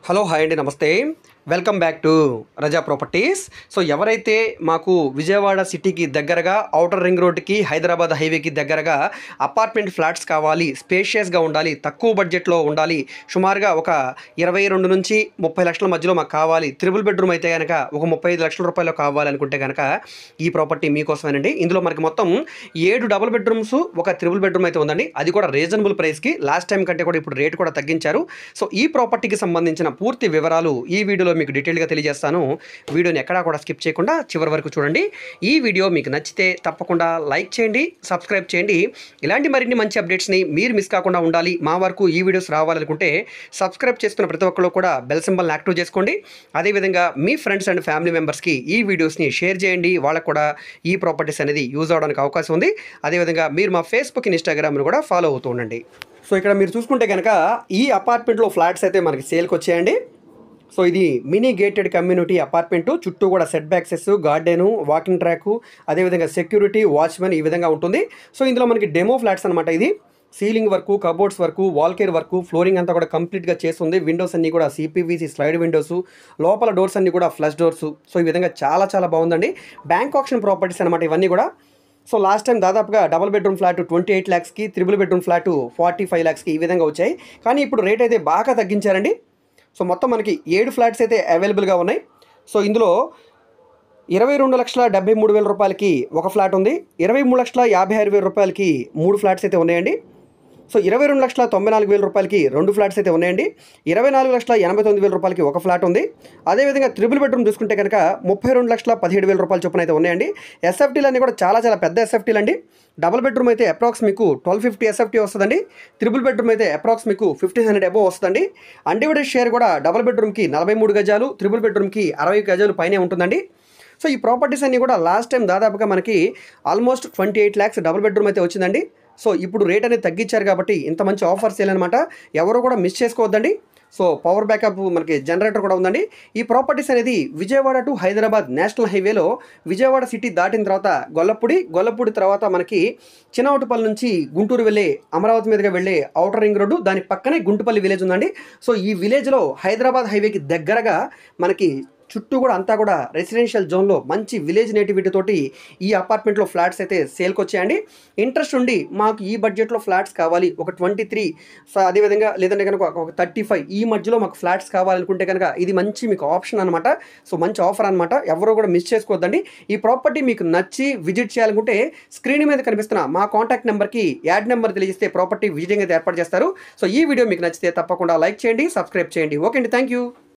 Hello hi అండి, నమస్తే. Welcome back to Raza properties. So ఎవరైతే మాకు విజయవాడ సిటీకి దగ్గరగా ఔటర్ రింగ్ రోడ్డుకి హైదరాబాద్ హైవేకి దగ్గరగా అపార్ట్మెంట్ ఫ్లాట్స్ కావాలి, స్పేషియస్గా ఉండాలి, తక్కువ బడ్జెట్లో ఉండాలి, సుమారుగా ఒక 22 నుంచి 30 లక్షల మధ్యలో మాకు కావాలి, త్రిబుల్ బెడ్రూమ్ అయితే కనుక ఒక 35 లక్షల రూపాయలు కావాలనుకుంటే కనుక ఈ ప్రాపర్టీ మీకోసమేనండి. ఇందులో మనకి మొత్తం 7 డబుల్ బెడ్రూమ్స్, ఒక త్రిబుల్ బెడ్రూమ్ అయితే ఉందండి. అది కూడా రీజనబుల్ ప్రైస్కి. లాస్ట్ టైం కంటే కూడా ఇప్పుడు రేట్ కూడా తగ్గించారు. సో ఈ ప్రాపర్టీకి సంబంధించిన పూర్తి వివరాలు ఈ వీడియోలో మీకు డీటెయిల్గా తెలియజేస్తాను. వీడియోని ఎక్కడా కూడా స్కిప్ చేయకుండా చివరి వరకు చూడండి. ఈ వీడియో మీకు నచ్చితే తప్పకుండా లైక్ చేయండి, సబ్స్క్రైబ్ చేయండి. ఇలాంటి మరిన్ని మంచి అప్డేట్స్ని మీరు మిస్ కాకుండా ఉండాలి, మా వరకు ఈ వీడియోస్ రావాలనుకుంటే సబ్స్క్రైబ్ చేసుకున్న ప్రతి ఒక్కరు కూడా బెల్ సింబల్ని యాక్టివ్ చేసుకోండి. అదేవిధంగా మీ ఫ్రెండ్స్ అండ్ ఫ్యామిలీ మెంబర్స్కి ఈ వీడియోస్ని షేర్ చేయండి. వాళ్ళకు కూడా ఈ ప్రాపర్టీస్ అనేది యూజ్ అవడానికి అవకాశం ఉంది. అదేవిధంగా మీరు మా ఫేస్బుక్, ఇన్స్టాగ్రామ్ను కూడా ఫాలో అవుతూ ఉండండి. సో ఇక్కడ మీరు చూసుకుంటే కనుక ఈ అపార్ట్మెంట్లో ఫ్లాట్స్ అయితే మనకి సేల్కి వచ్చాయండి. సో ఇది మినీ గేటెడ్ కమ్యూనిటీ అపార్ట్మెంటు. చుట్టూ కూడా సెట్ బ్యాక్సెస్, గార్డెను, వాకింగ్ ట్రాక్, అదేవిధంగా సెక్యూరిటీ, వాచ్మెన్ ఈ విధంగా ఉంటుంది. సో ఇందులో మనకి డెమో ఫ్లాట్స్ అనమాట. ఇది ceiling work, cupboards work, wall care work, flooring అంతా కూడా కంప్లీట్గా చేస్తుంది. విండోస్ అన్నీ కూడా సిపివిసి స్లైడ్ విండోస్, లోపల డోర్స్ అన్నీ కూడా ఫ్లష్ డోర్స్. సో ఈ విధంగా చాలా చాలా బాగుందండి. బ్యాంక్ ఆప్షన్ ప్రాపర్టీస్ అనమాట ఇవన్నీ కూడా. సో లాస్ట్ టైం దాదాపుగా డబుల్ బెడ్రూమ్ ఫ్లాట్ 28 lakhsకి, త్రిబుల్ బెడ్రూమ్ ఫ్లాట్ 45 lakhsకి ఈ విధంగా వచ్చాయి. కానీ ఇప్పుడు రేట్ అయితే బాగా తగ్గించారండి. సో మొత్తం మనకి 7 ఫ్లాట్స్ అయితే అవైలబుల్గా ఉన్నాయి. సో ఇందులో 22,73,000 రూపాయలకి ఒక ఫ్లాట్ ఉంది, 23,56,000 రూపాయలకి 3 ఫ్లాట్స్ అయితే ఉన్నాయండి. సో 22,94,000 రూపాయలకి 2 ఫ్లాట్స్ అయితే ఉన్నాయండి. 24,89,000 రూపాయలకి ఒక ఫ్లాట్ ఉంది. అదేవిధంగా త్రిబుల్ బెడ్రూమ్ చూసుకుంటే కనుక 32,17,000 రూపాయల చొప్పున అయితే ఉన్నాయండి. ఎస్ఎఫ్టీలు అన్నీ కూడా చాలా చాలా పెద్ద ఎస్ఎఫ్టీలు అండి. డబుల్ బెడ్రూమ్ అయితే అప్రాక్స్ మీకు 1250 ఎస్ఎఫ్టీ వస్తుందండి. త్రిబుల్ బెడ్రూమ్ అయితే అప్రాక్స్ మీకు 1500 అబోవ్ వస్తుందండి. అన్డివైడెడ్ షేర్ కూడా డబుల్ బెడ్రూమ్కి 43 గజాలు, త్రిబుల్ బెడ్రూమ్కి 60 గజాలు పైనే ఉంటుందండి. సో ఈ ప్రాపర్టీస్ అన్నీ కూడా లాస్ట్ టైం దాదాపుగా మనకి ఆల్మోస్ట్ 28 lakhs డబుల్ బెడ్రూమ్ అయితే వచ్చిందండి. సో ఇప్పుడు రేట్ అనేది తగ్గించారు కాబట్టి ఇంత మంచి ఆఫర్స్ చేయాలన్నమాట. ఎవరు కూడా మిస్ చేసుకోవద్దండి. సో పవర్ బ్యాకప్ మనకి జనరేటర్ కూడా ఉందండి. ఈ ప్రాపర్టీస్ అనేది విజయవాడ టు హైదరాబాద్ నేషనల్ హైవేలో విజయవాడ సిటీ దాటిన తర్వాత గొల్లపూడి తర్వాత మనకి చిన్నవటిపల్లి నుంచి గుంటూరు వెళ్ళే, అమరావతి మీదుగా వెళ్ళే ఔటర్ రింగ్ రోడ్డు, దాని పక్కనే గుంటుపల్లి విలేజ్ ఉందండి. సో ఈ విలేజ్లో హైదరాబాద్ హైవేకి దగ్గరగా మనకి చుట్టూ కూడా అంతా కూడా రెసిడెన్షియల్ జోన్లో మంచి విలేజ్ నేటివిటీ తోటి ఈ అపార్ట్మెంట్లో ఫ్లాట్స్ అయితే సేల్కి వచ్చాయండి. ఇంట్రెస్ట్ ఉండి మాకు ఈ బడ్జెట్లో ఫ్లాట్స్ కావాలి, ఒక 23, అదేవిధంగా లేదంటే కనుక ఒక 35 ఈ మధ్యలో మాకు ఫ్లాట్స్ కావాలనుకుంటే కనుక ఇది మంచి మీకు ఆప్షన్ అనమాట. సో మంచి ఆఫర్ అనమాట. ఎవరో కూడా మిస్ చేసుకోవద్దండి. ఈ ప్రాపర్టీ మీకు నచ్చి విజిట్ చేయాలనుకుంటే స్క్రీన్ మీద కనిపిస్తున్న మా కాంటాక్ట్ నెంబర్కి యాడ్ నెంబర్ తెలియజేస్తే ప్రాపర్టీ విజిటింగ్ అయితే ఏర్పాటు చేస్తారు. సో ఈ వీడియో మీకు నచ్చితే తప్పకుండా లైక్ చేయండి, సబ్స్క్రైబ్ చేయండి. ఓకే అండి, థ్యాంక్ యూ.